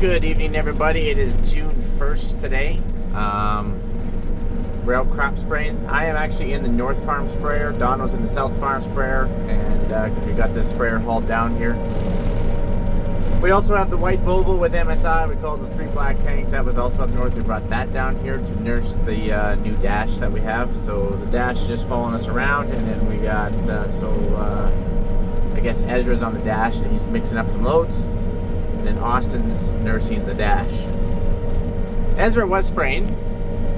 Good evening, everybody. It is June 1st today. We're out crop spraying. I am actually in the North Farm sprayer. Donald's in the South Farm sprayer, and because we got this sprayer hauled down here. We also have the white Volvo with MSI. We call it the 3 black tanks. That was also up north. We brought that down here to nurse the new dash that we have. So the dash is just following us around, and then we got I guess Ezra's on the dash, and he's mixing up some loads. And then Austin's nursing the dash. Ezra was spraying,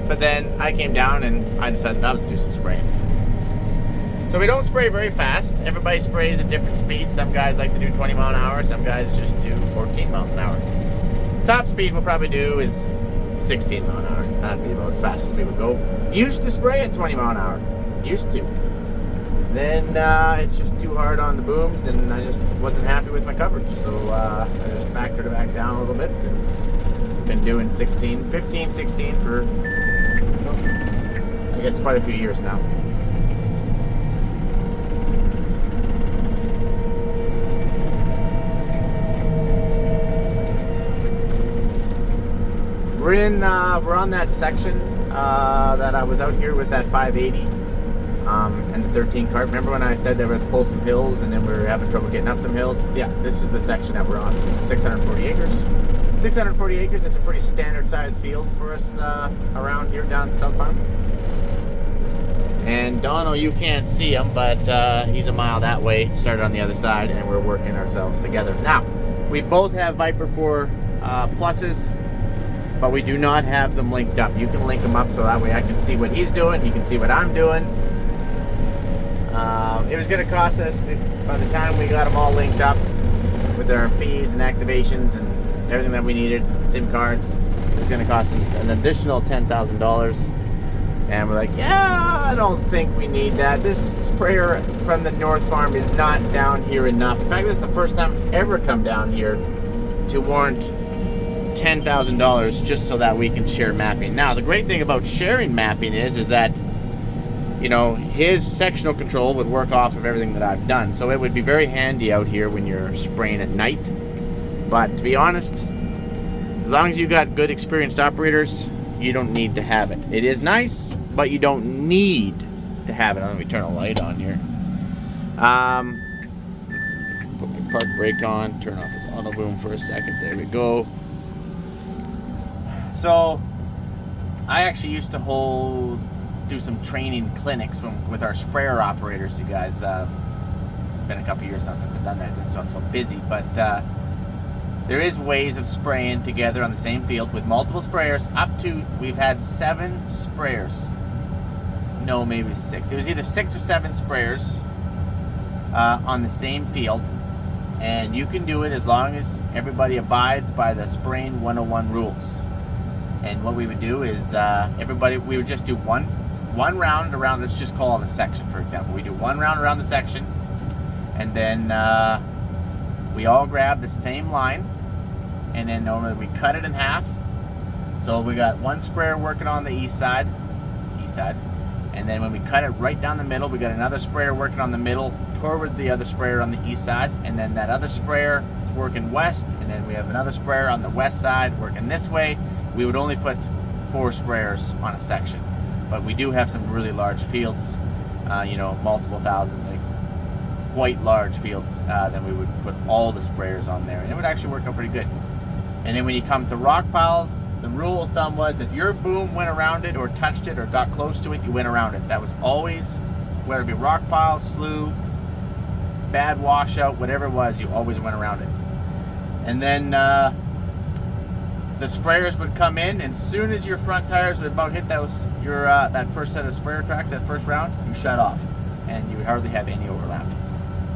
but then I came down and I decided I would do some spraying. So we don't spray very fast. Everybody sprays at different speeds. Some guys like to do 20 mile an hour. Some guys just do 14 miles an hour. Top speed we'll probably do is 16 mile an hour. That'd be about as fast as we would go. Used to spray at 20 mile an hour. Used to. Then it's just too hard on the booms, and I just wasn't happy with my coverage. So I just factored it back down a little bit, and been doing 15, 16 for, I guess, quite a few years now. We're on that section that I was out here with that 580. And the 13 cart. Remember when I said that let's pull some hills and then we were having trouble getting up some hills? Yeah, this is the section that we're on. This is 640 acres. 640 acres is a pretty standard sized field for us around here down South Farm. And Donald, you can't see him, but he's a mile that way. Started on the other side, and we're working ourselves together. Now, we both have Viper 4 pluses, but we do not have them linked up. You can link them up so that way I can see what he's doing, he can see what I'm doing. It was going to cost us, by the time we got them all linked up with our fees and activations and everything that we needed, SIM cards, it was going to cost us an additional $10,000. And we're like, yeah, I don't think we need that. This sprayer from the North Farm is not down here enough. In fact, this is the first time it's ever come down here to warrant $10,000 just so that we can share mapping. Now, the great thing about sharing mapping is that, you know, his sectional control would work off of everything that I've done. So it would be very handy out here when you're spraying at night. But to be honest, as long as you got good experienced operators, you don't need to have it. It is nice, but you don't need to have it. Let me turn a light on here. Put my park brake on, turn off this auto boom for a second. There we go. So I actually used to do some training clinics with our sprayer operators. You guys, been a couple years now since I've done that, since I'm so busy, but there is ways of spraying together on the same field with multiple sprayers. Up to, we've had 7 sprayers, no, maybe 6. It was either 6 or 7 sprayers on the same field, and you can do it as long as everybody abides by the spraying 101 rules. And what we would do is we would just do one round around, let's just call it a section, for example. We do one round around the section, and then we all grab the same line, and then normally we cut it in half. So we got one sprayer working on the east side, and then when we cut it right down the middle, we got another sprayer working on the middle toward the other sprayer on the east side, and then that other sprayer is working west, and then we have another sprayer on the west side working this way. We would only put 4 sprayers on a section, but we do have some really large fields, multiple thousand, like quite large fields. Then we would put all the sprayers on there, and it would actually work out pretty good. And then when you come to rock piles, the rule of thumb was if your boom went around it or touched it or got close to it, you went around it. That was always, whether it be rock pile, slough, bad washout, whatever it was, you always went around it. And then the sprayers would come in, and as soon as your front tires would about hit that first set of sprayer tracks, that first round, you shut off, and you would hardly have any overlap.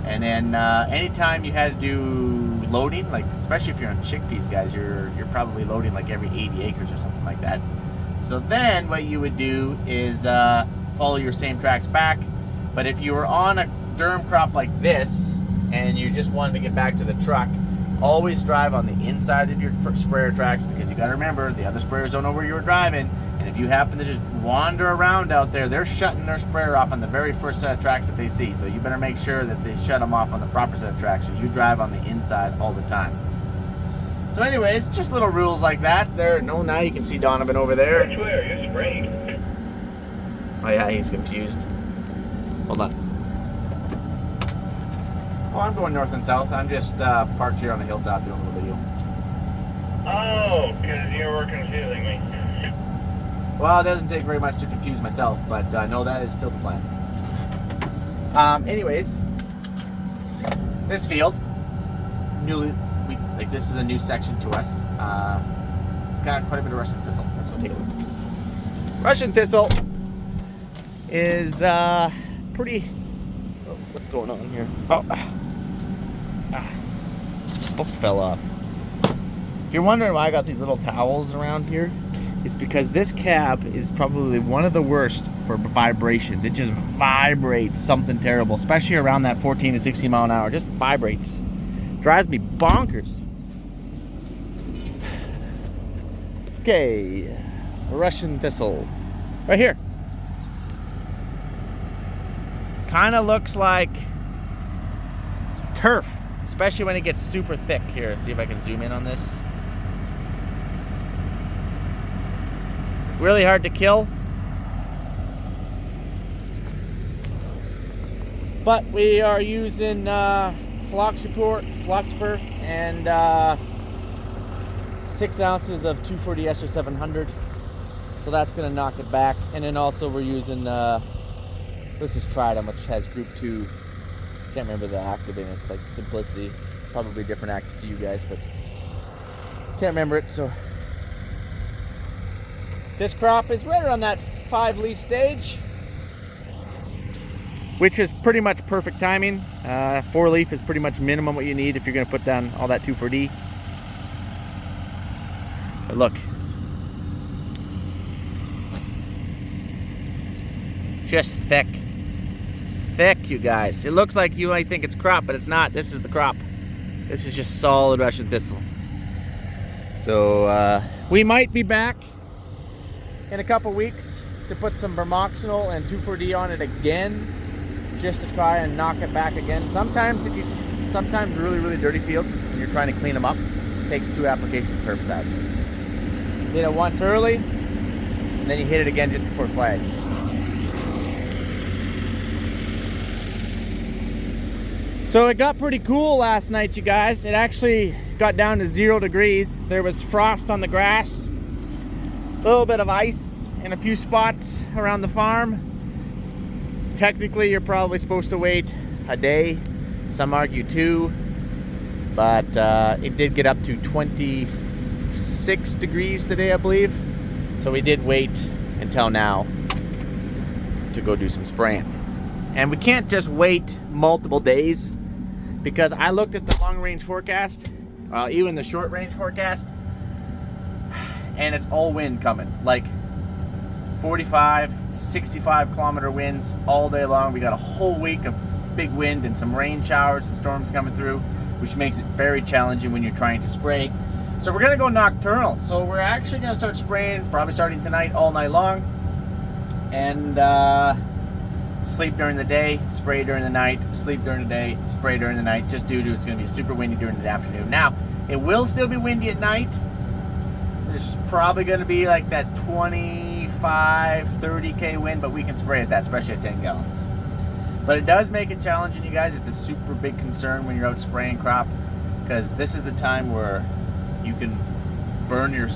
And then anytime you had to do loading, like especially if you're on chickpeas, guys, you're probably loading like every 80 acres or something like that. So then what you would do is follow your same tracks back. But if you were on a durum crop like this and you just wanted to get back to the truck, always drive on the inside of your sprayer tracks, because you got to remember the other sprayers don't know where you were driving, and if you happen to just wander around out there, they're shutting their sprayer off on the very first set of tracks that they see. So you better make sure that they shut them off on the proper set of tracks, so you drive on the inside all the time. So anyways, just little rules like that. There, no, now you can see Donovan over there. Which way are you spraying? Oh yeah, he's confused. Hold on. Oh, I'm going north and south. I'm just parked here on the hilltop doing a little video. Oh, because you're working confusing me. Well, it doesn't take very much to confuse myself, but no, that is still the plan. Anyways, this field, this is a new section to us. It's got quite a bit of Russian thistle. Let's go take a look. Russian thistle is pretty. Oh, what's going on here? Book fell off. If you're wondering why I got these little towels around here, it's because this cab is probably one of the worst for vibrations. It just vibrates something terrible, especially around that 14 to 16 mile an hour. It just vibrates. Drives me bonkers. Okay, Russian thistle. Right here. Kind of looks like turf, especially when it gets super thick. Here, see if I can zoom in on this. Really hard to kill. But we are using Floxipur and 6 ounces of 240 SR 700. So that's going to knock it back. And then also we're using, this is Trident, which has group 2. Can't remember the active in it. It's like Simplicity. Probably different active to you guys, but can't remember it. So this crop is right around that 5-leaf stage, which is pretty much perfect timing. 4-leaf is pretty much minimum what you need if you're going to put down all that 2,4-D. But look, just thick, you guys. It looks like you might think it's crop, but it's not. This is the crop. This is just solid Russian thistle. So we might be back in a couple weeks to put some bromoxynil and 2,4-D on it again, just to try and knock it back again. Sometimes really dirty fields, and you're trying to clean them up, it takes 2 applications of herbicide. Hit it once early, and then you hit it again just before flag. So it got pretty cool last night, you guys. It actually got down to 0 degrees. There was frost on the grass, a little bit of ice in a few spots around the farm. Technically, you're probably supposed to wait a day. Some argue 2, but it did get up to 26 degrees today, I believe. So we did wait until now to go do some spraying. And we can't just wait multiple days, because I looked at the long-range forecast, even the short-range forecast, and it's all wind coming. Like 45, 65 kilometer winds all day long. We got a whole week of big wind and some rain showers and storms coming through, which makes it very challenging when you're trying to spray. So we're gonna go nocturnal. So we're actually gonna start spraying, probably starting tonight, all night long, and sleep during the day, spray during the night, sleep during the day, spray during the night, just due to it's going to be super windy during the afternoon. Now, it will still be windy at night. There's probably going to be like that 25, 30K wind, but we can spray at that, especially at 10 gallons. But it does make it challenging, you guys. It's a super big concern when you're out spraying crop, because this is the time where you can burn your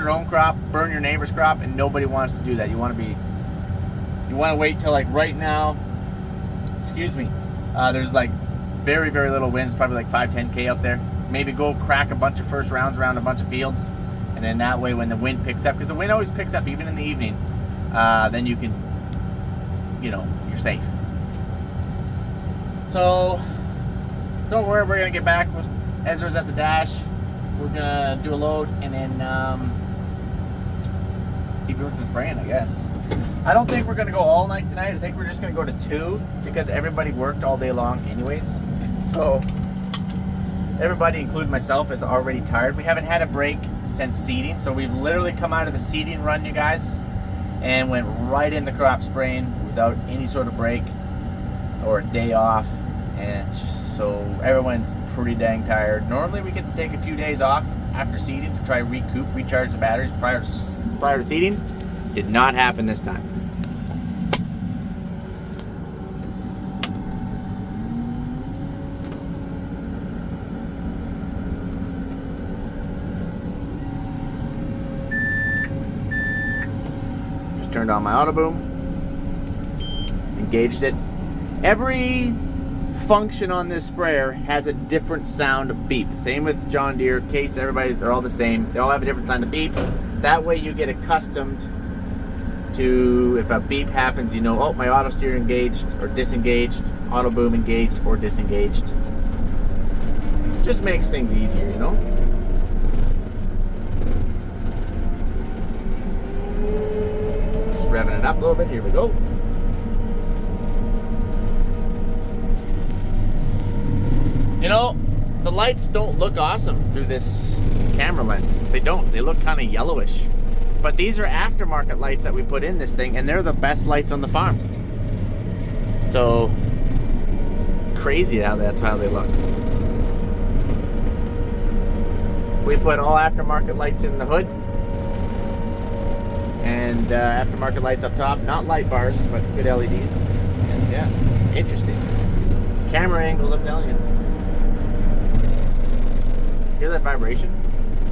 own crop, burn your neighbor's crop, and nobody wants to do that. You want to wait till like right now. Excuse me. There's like very little winds, probably like 5-10K out there. Maybe go crack a bunch of first rounds around a bunch of fields, and then that way when the wind picks up, because the wind always picks up even in the evening, then you can, you're safe. So don't worry, we're gonna get back. Ezra's at the dash. We're gonna do a load and then keep doing some spraying, I guess. I don't think we're going to go all night tonight. I think we're just going to go to 2, because everybody worked all day long anyways. So everybody, including myself, is already tired. We haven't had a break since seeding. So we've literally come out of the seeding run, you guys, and went right into crop spraying without any sort of break or a day off. And so everyone's pretty dang tired. Normally we get to take a few days off after seeding to try recharge the batteries prior to seeding. Did not happen this time. Just turned on my auto boom, engaged it. Every function on this sprayer has a different sound of beep. Same with John Deere, Case, everybody, they're all the same. They all have a different sound of beep. That way you get accustomed to, if a beep happens, you know, oh, my auto steer engaged or disengaged, auto boom engaged or disengaged. Just makes things easier, you know? Just revving it up a little bit, here we go. You know, the lights don't look awesome through this camera lens. They don't. They look kind of yellowish. But these are aftermarket lights that we put in this thing, and they're the best lights on the farm. So, crazy how that's how they look. We put all aftermarket lights in the hood. And aftermarket lights up top. Not light bars, but good LEDs. And yeah, interesting. Camera angles, I'm telling you. Hear that vibration?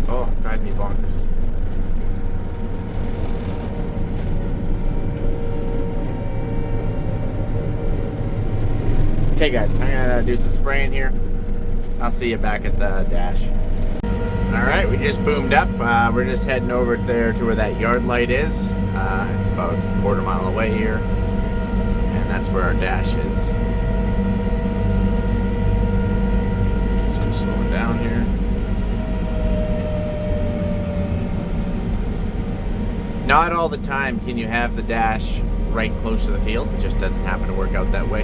Oh, it drives me bonkers. Okay guys, I'm gonna do some spraying here. I'll see you back at the dash. Alright, we just boomed up. We're just heading over there to where that yard light is. It's about a quarter mile away here. And that's where our dash is. So we're slowing down here. Not all the time can you have the dash right close to the field. It just doesn't happen to work out that way.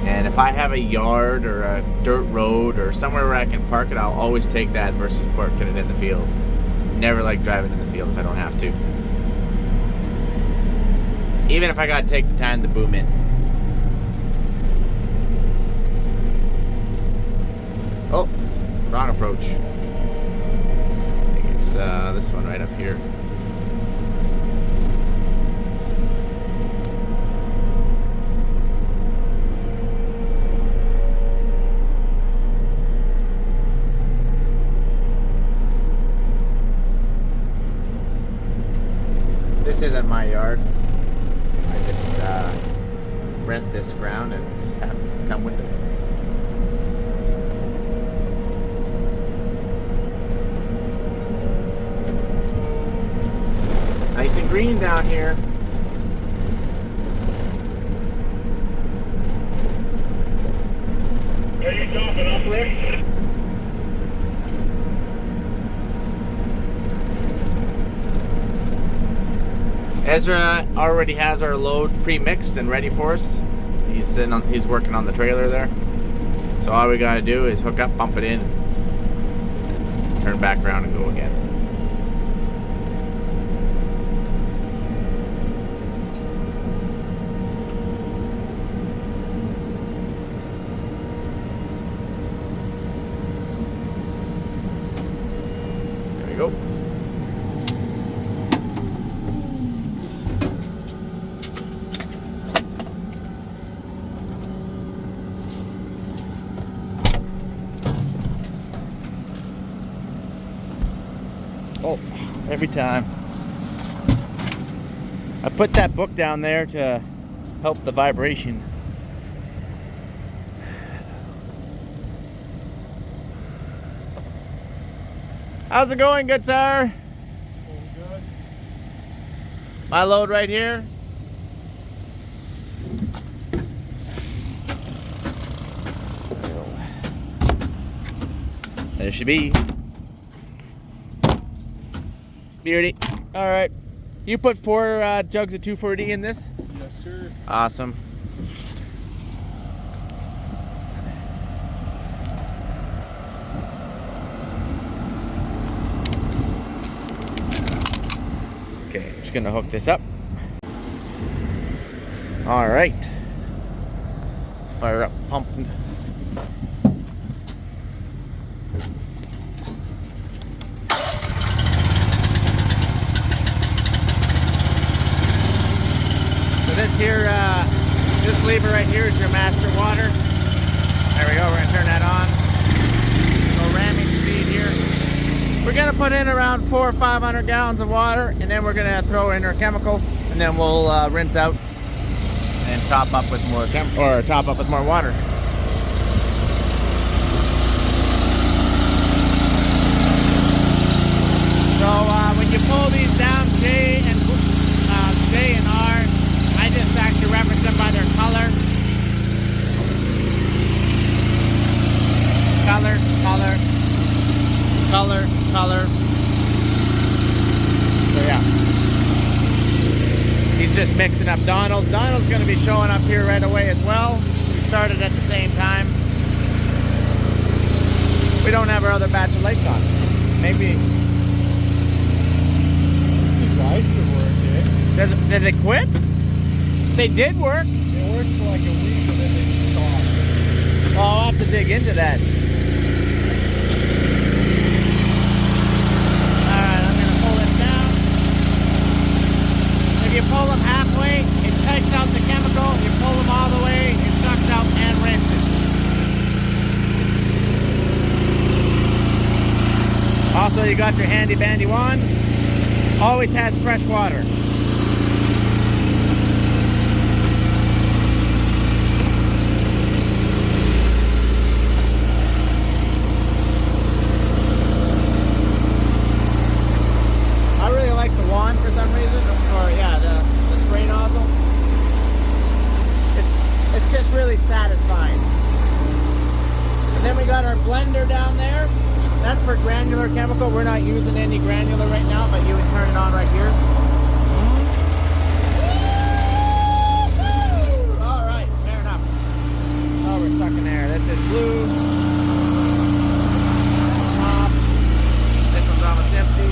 And if I have a yard or a dirt road or somewhere where I can park it, I'll always take that versus parking it in the field. Never like driving in the field if I don't have to. Even if I gotta take the time to boom in. Oh, wrong approach. I think it's this one right up here. This isn't my yard. I just rent this ground and it just happens to come with it. Nice and green down here. Are you stopping up, Rick? Ezra already has our load pre-mixed and ready for us. He's working on the trailer there. So all we gotta do is hook up, pump it in, turn back around and go again. There we go. Oh, every time. I put that book down there to help the vibration. How's it going, good sir? Going good. My load right here. There she be. Beauty. All right. You put 4 jugs of 240 in this? Yes, sir. Awesome. Okay, I'm just gonna hook this up. All right. Fire up pump. here, this lever right here is your master water. There we go, we're gonna turn that on. So ramming speed here. We're gonna put in around 400 or 500 gallons of water, and then we're gonna throw in our chemical, and then we'll rinse out and top up with more water. So when you pull these down, J and R, I just actually reference them by their color. Color, color, color, color. So yeah. He's just mixing up Donald's. Donald's going to be showing up here right away as well. We started at the same time. We don't have our other batch of lights on. Maybe... These lights are working. Did they quit? They did work. They worked for like a week and then they just stopped. Oh, I'll have to dig into that. Alright, I'm going to pull it down. If you pull them halfway, it takes out the chemical. You pull them all the way, it sucks out and rinses. Also, you got your handy dandy wand. Always has fresh water. I really like the wand for some reason, or yeah, the spray nozzle. It's just really satisfying. And then we got our blender down there. That's for granular chemical. We're not using any granular right now, but you would turn it on right here. All right, fair enough. Oh, we're sucking air. This is blue. Top. This one's almost empty.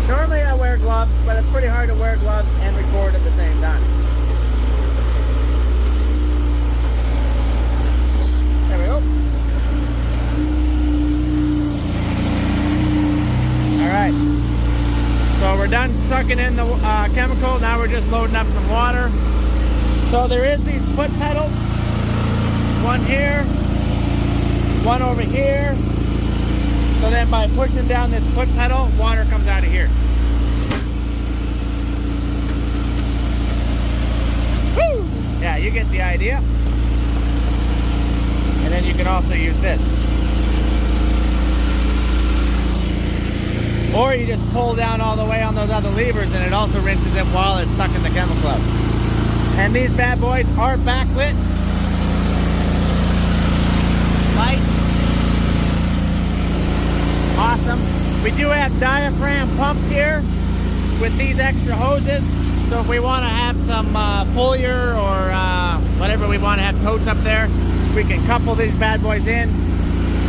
Normally I wear gloves, but it's pretty hard to wear gloves and record at the same time. There we go. Alright. So we're done sucking in the chemical. Now we're just loading up some water. So there is these foot pedals. One here. One over here. So then by pushing down this foot pedal, water comes out of here. Woo! Yeah, you get the idea. And then you can also use this. Or you just pull down all the way on those other levers and it also rinses it while it's sucking the chemical out. And these bad boys are backlit. Light. Awesome. We do have diaphragm pumps here with these extra hoses. So if we want to have some foliar or whatever we want to have totes up there, we can couple these bad boys in,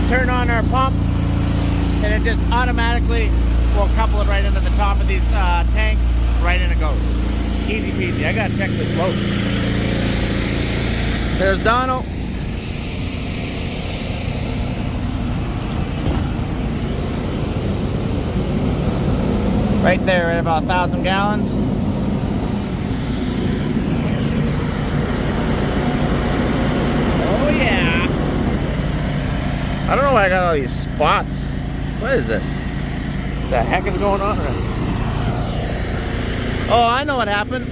turn on our pump, and it just automatically will couple it right into the top of these tanks. Right in it goes. Easy peasy. I gotta check this load. There's Donald. Right there at about 1,000 gallons. Oh yeah. I don't know why I got all these spots. What is this? What the heck is going on? Oh, I know what happened.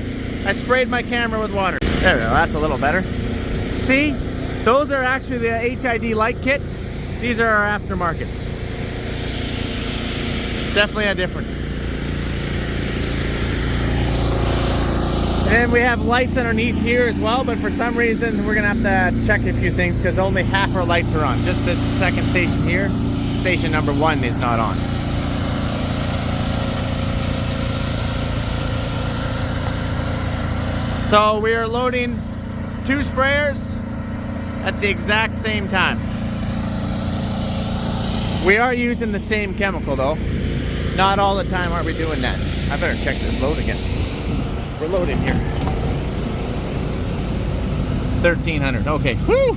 I sprayed my camera with water. There we go, that's a little better. See, those are actually the HID light kits. These are our aftermarkets. Definitely a difference. And we have lights underneath here as well, but for some reason we're gonna have to check a few things because only half our lights are on. Just this second station here, station number 1 is not on. So we are loading 2 sprayers at the exact same time. We are using the same chemical though. Not all the time are we doing that. I better check this load again. We're loading here. 1,300. Okay. Woo!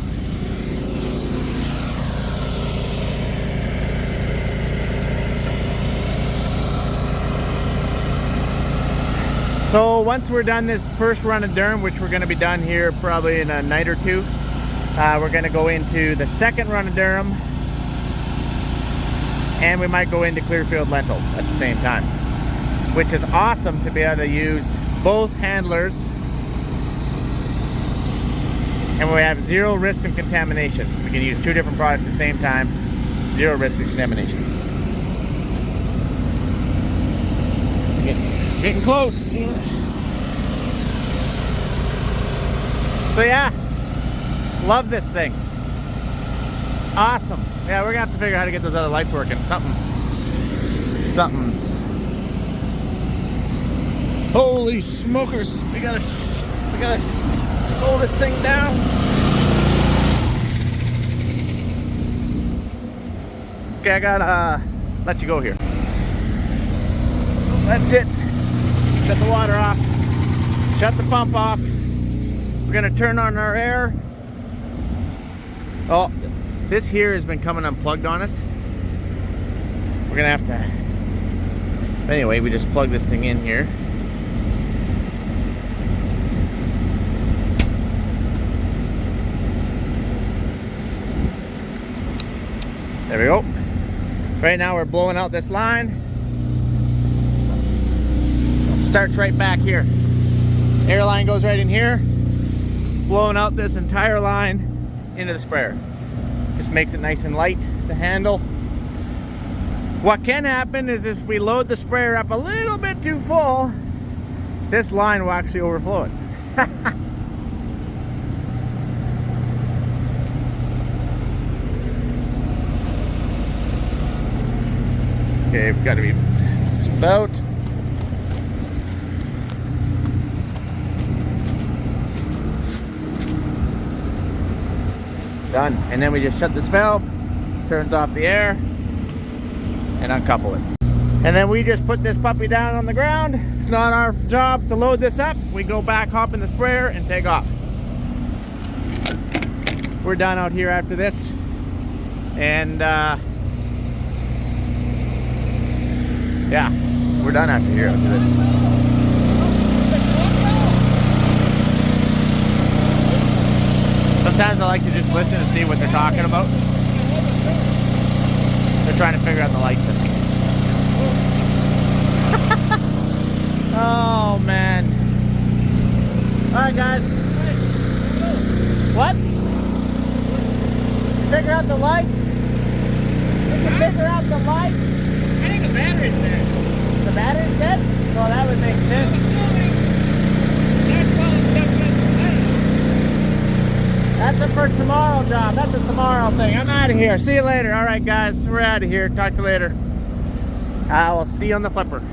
So once we're done this first run of Durham, which we're going to be done here probably in a night or two, we're going to go into the second run of Durham, and we might go into Clearfield lentils at the same time, which is awesome to be able to use both handlers, and we have zero risk of contamination. We can use two different products at the same time, zero risk of contamination. Getting close. So yeah, love this thing. It's awesome. Yeah, we're gonna have to figure out how to get those other lights working. Something's. Holy smokers! We gotta slow this thing down. Okay, I gotta let you go here. That's it. Shut the water off. Shut the pump off. We're gonna turn on our air. Oh, this here has been coming unplugged on us. We're gonna have to. Anyway, we just plug this thing in here. There we go. Right now we're blowing out this line. Starts right back here. This air line goes right in here, blowing out this entire line into the sprayer. Just makes it nice and light to handle. What can happen is if we load the sprayer up a little bit too full, this line will actually overflow it. Okay, we've got to be just about. Done. And then we just shut this valve, turns off the air, and uncouple it. And then we just put this puppy down on the ground. It's not our job to load this up. We go back, hop in the sprayer, and take off. We're done out here after this. And yeah, we're done after here after this. Sometimes I like to just listen and see what they're talking about. They're trying to figure out the lights. Oh man. Alright guys. What? Figure out the lights? Figure out the lights? I think the battery's dead. The battery's dead? Well, that would make sense. That's a for tomorrow job. That's a tomorrow thing. I'm out of here. See you later. All right, guys. We're out of here. Talk to you later. I will see you on the flipper.